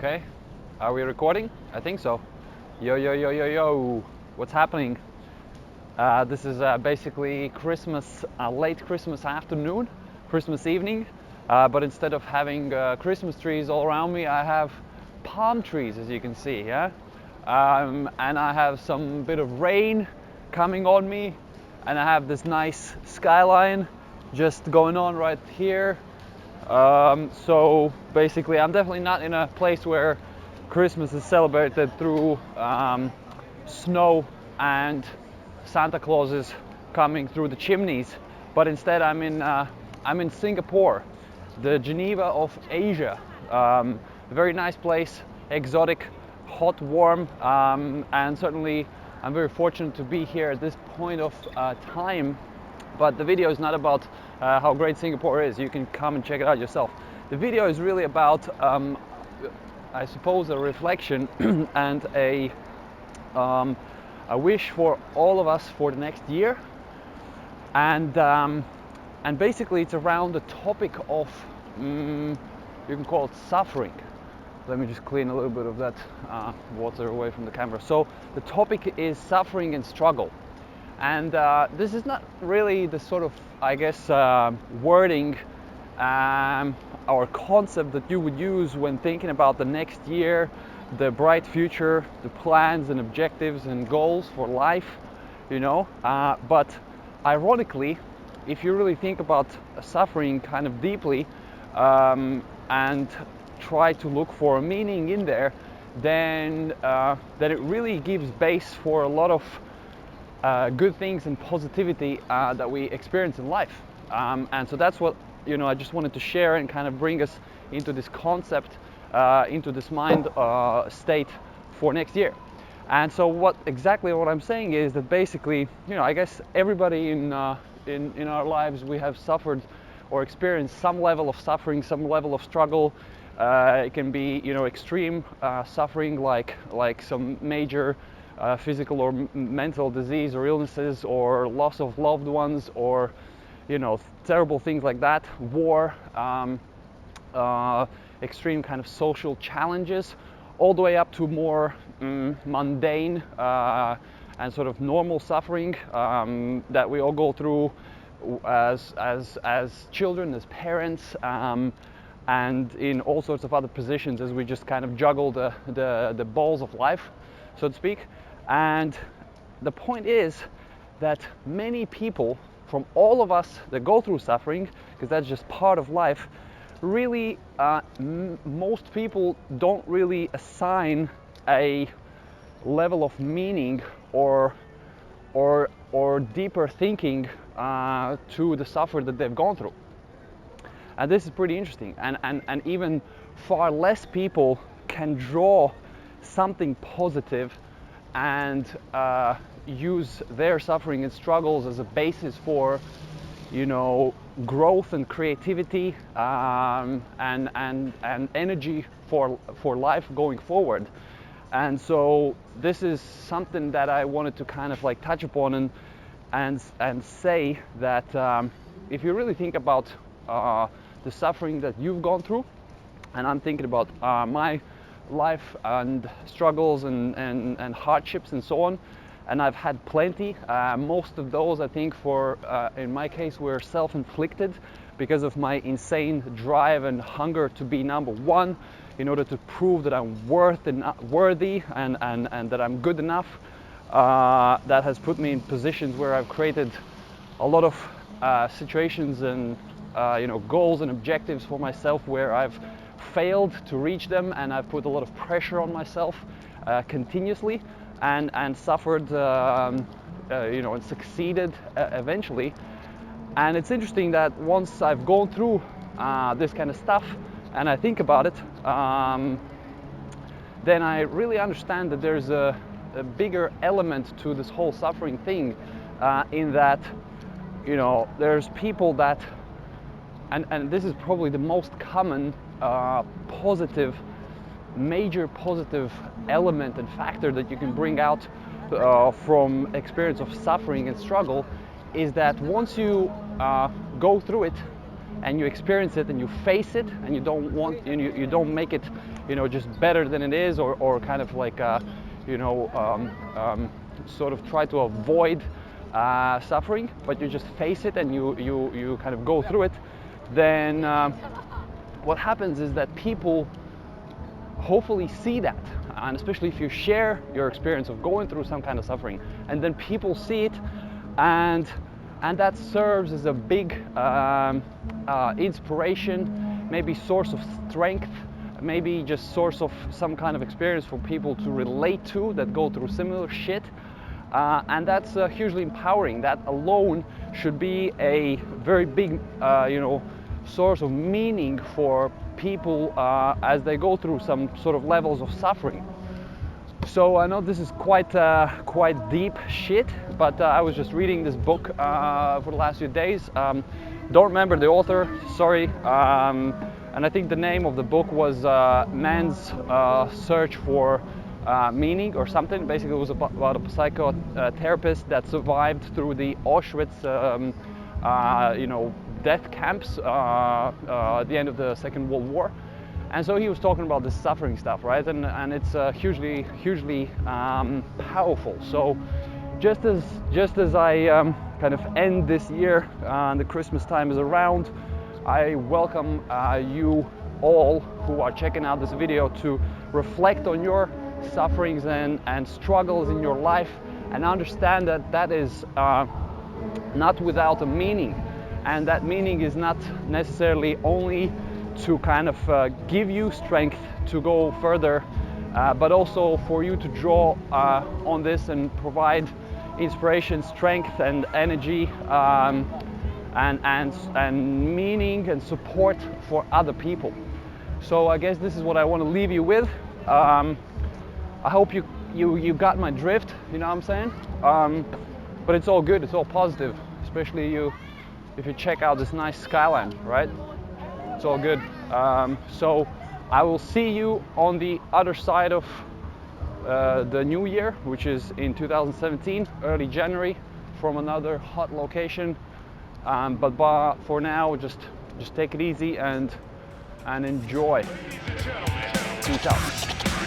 Okay, are we recording? I think so. Yo, yo, yo, yo, yo. What's happening? This is basically Christmas, late Christmas afternoon, Christmas evening. But instead of having Christmas trees all around me, I have palm trees, as you can see. Yeah, and I have some bit of rain coming on me, and I have this nice skyline just going on right here. So basically, I'm definitely not in a place where Christmas is celebrated through snow and Santa Claus is coming through the chimneys, but instead I'm in Singapore, the Geneva of Asia. A very nice place, exotic, hot, warm, and certainly I'm very fortunate to be here at this point of time. But the video is not about how great Singapore is. You can come and check it out yourself. The video is really about, I suppose, a reflection and a wish for all of us for the next year. And basically it's around the topic of, you can call it suffering. Let me just clean a little bit of that water away from the camera. So the topic is suffering and struggle. And this is not really the sort of, I guess, wording or concept that you would use when thinking about the next year, the bright future, the plans and objectives and goals for life, you know. But ironically, if you really think about suffering kind of deeply and try to look for a meaning in there, then it really gives base for a lot of good things and positivity that we experience in life. And so that's what, you know, I just wanted to share and kind of bring us into this concept, into this mind state for next year. And so what I'm saying is that basically, you know, I guess everybody in our lives, we have suffered or experienced some level of suffering, some level of struggle. It can be, you know, extreme suffering like some major physical or mental disease or illnesses or loss of loved ones or, you know, terrible things like that, war, extreme kind of social challenges, all the way up to more mundane and sort of normal suffering that we all go through as children, as parents, and in all sorts of other positions as we just kind of juggle the balls of life, so to speak. And the point is that many people, from all of us that go through suffering, because that's just part of life, really most people don't really assign a level of meaning or deeper thinking to the suffer that they've gone through. And this is pretty interesting, and even far less people can draw something positive and use their suffering and struggles as a basis for, you know, growth and creativity and energy for life going forward. And so this is something that I wanted to kind of like touch upon and say that if you really think about the suffering that you've gone through, and I'm thinking about my life and struggles and hardships and so on, and I've had plenty. Most of those, I think, in my case, were self-inflicted because of my insane drive and hunger to be number one, in order to prove that I'm worthy and that I'm good enough. That has put me in positions where I've created a lot of situations and you know, goals and objectives for myself where I've failed to reach them, and I've put a lot of pressure on myself continuously and suffered you know, and succeeded eventually. And it's interesting that once I've gone through this kind of stuff and I think about it, then I really understand that there's a bigger element to this whole suffering thing, in that, you know, there's people that, and this is probably the most common major positive element and factor that you can bring out from experience of suffering and struggle, is that once you go through it, and you experience it and you face it, and you don't want, you don't make it, just better than it is, or kind of like sort of try to avoid suffering, but you just face it and you kind of go through it, then what happens is that people hopefully see that, and especially if you share your experience of going through some kind of suffering, and then people see it, and that serves as a big inspiration, maybe source of strength, maybe just source of some kind of experience for people to relate to that go through similar shit, and that's hugely empowering. That alone should be a very big source of meaning for people as they go through some sort of levels of suffering. So I know this is quite deep shit, but I was just reading this book for the last few days. Don't remember the author, sorry. And I think the name of the book was Man's Search for Meaning or something. Basically, it was about a psychotherapist that survived through the Auschwitz, death camps at the end of the Second World War. And so he was talking about this suffering stuff, right? And it's hugely powerful. So just as I kind of end this year, and the Christmas time is around, I welcome you all who are checking out this video to reflect on your sufferings and struggles in your life, and understand that that is not without a meaning, and that meaning is not necessarily only to kind of give you strength to go further, but also for you to draw on this and provide inspiration, strength, and energy, and meaning and support for other people. So I guess this is what I want to leave you with. I hope you got my drift, you know what I'm saying? But it's all good, it's all positive, especially if you check out this nice skyline, right? It's all good. So I will see you on the other side of the new year, which is in 2017, early January, from another hot location. But for now, just take it easy and enjoy. Peace out.